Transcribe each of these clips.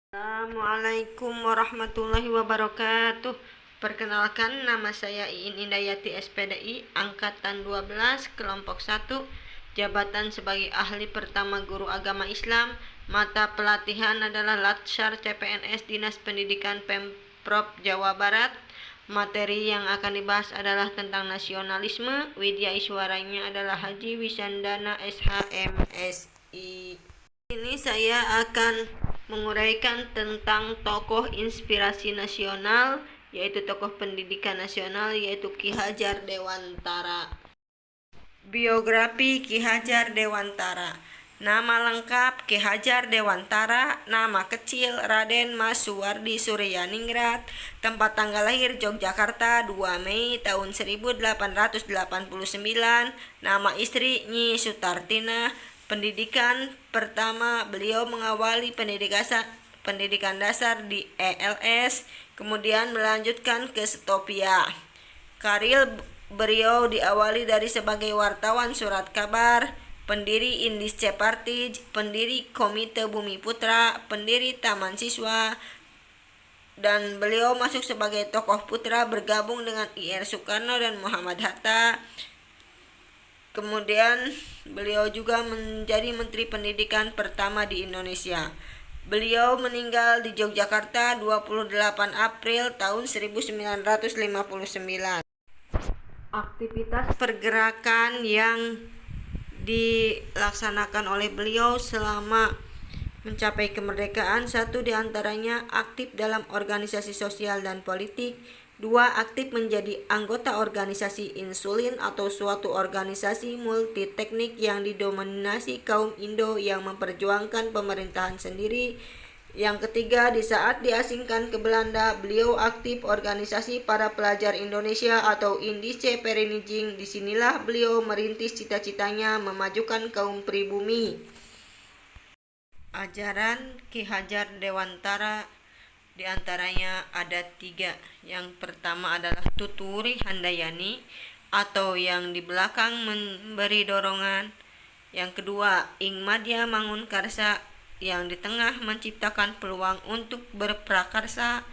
Assalamualaikum warahmatullahi wabarakatuh. Perkenalkan, nama saya Iin Indayati SPDI Angkatan 12 Kelompok 1, jabatan sebagai ahli pertama guru agama Islam. Mata pelatihan adalah Latsar CPNS Dinas Pendidikan Pemprov Jawa Barat. Materi yang akan dibahas adalah tentang nasionalisme. Widya iswaranya adalah Haji Wisandana SHMSI. Ini saya akan menguraikan tentang tokoh inspirasi nasional, yaitu tokoh pendidikan nasional, yaitu Ki Hajar Dewantara. Biografi Ki Hajar Dewantara. Nama lengkap Ki Hajar Dewantara, nama kecil Raden Mas Suwardi Suryaningrat, tempat tanggal lahir Yogyakarta 2 Mei tahun 1889, nama istri Nyi Sutartina. Pendidikan pertama, beliau mengawali pendidikan dasar di ELS, kemudian melanjutkan ke Setopia. Karir beliau diawali dari sebagai wartawan surat kabar, pendiri Indische Party, pendiri Komite Bumi Putra, pendiri Taman Siswa, dan beliau masuk sebagai tokoh putra bergabung dengan IR Soekarno dan Muhammad Hatta. Kemudian beliau juga menjadi Menteri Pendidikan pertama di Indonesia. Beliau meninggal di Yogyakarta 28 April tahun 1959. Aktivitas pergerakan yang dilaksanakan oleh beliau selama mencapai kemerdekaan: 1. Diantaranya aktif dalam organisasi sosial dan politik. 2. Aktif menjadi anggota organisasi Insulin atau suatu organisasi multiteknik yang didominasi kaum Indo yang memperjuangkan pemerintahan sendiri. Yang ketiga, di saat diasingkan ke Belanda, beliau aktif organisasi para pelajar Indonesia atau Indische Vereniging. Disinilah beliau merintis cita-citanya memajukan kaum pribumi. Ajaran Ki Hajar Dewantara diantaranya ada 3. Yang pertama adalah Tuturi Handayani atau yang di belakang memberi dorongan. Yang kedua, Ing Madya Mangun Karsa, yang di tengah menciptakan peluang untuk berprakarsa.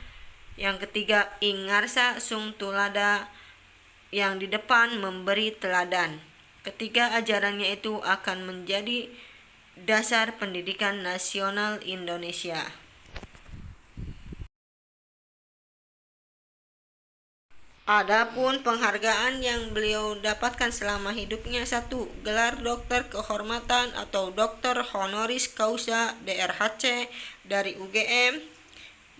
Yang ketiga, Ing Ngarsa Sung Tulada, yang di depan memberi teladan. Ketiga ajarannya itu akan menjadi dasar pendidikan nasional Indonesia. Adapun penghargaan yang beliau dapatkan selama hidupnya: 1. Gelar Doktor Kehormatan atau Doktor Honoris Causa DRHC dari UGM,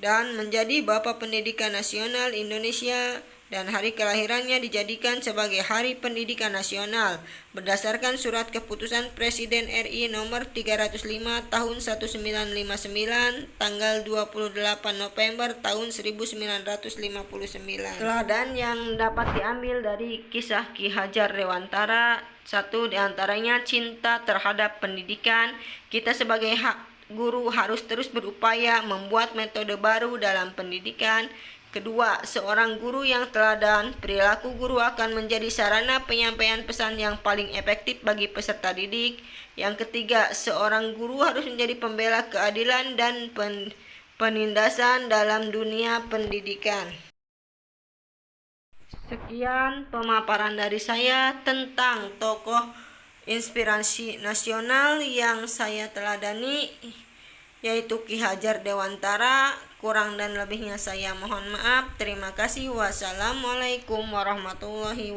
dan menjadi Bapak Pendidikan Nasional Indonesia, dan hari kelahirannya dijadikan sebagai Hari Pendidikan Nasional berdasarkan Surat Keputusan Presiden RI nomor 305 tahun 1959 tanggal 28 November tahun 1959. Teladan yang dapat diambil dari kisah Ki Hajar Dewantara: 1. Diantaranya cinta terhadap pendidikan. Kita sebagai guru harus terus berupaya membuat metode baru dalam pendidikan. Kedua, seorang guru yang teladan. Perilaku guru akan menjadi sarana penyampaian pesan yang paling efektif bagi peserta didik. Yang ketiga, seorang guru harus menjadi pembela keadilan dan penindasan dalam dunia pendidikan. Sekian pemaparan dari saya tentang tokoh inspirasi nasional yang saya teladani, yaitu Ki Hajar Dewantara. Kurang dan lebihnya saya mohon maaf. Terima kasih. Wassalamualaikum warahmatullahi wabarakatuh.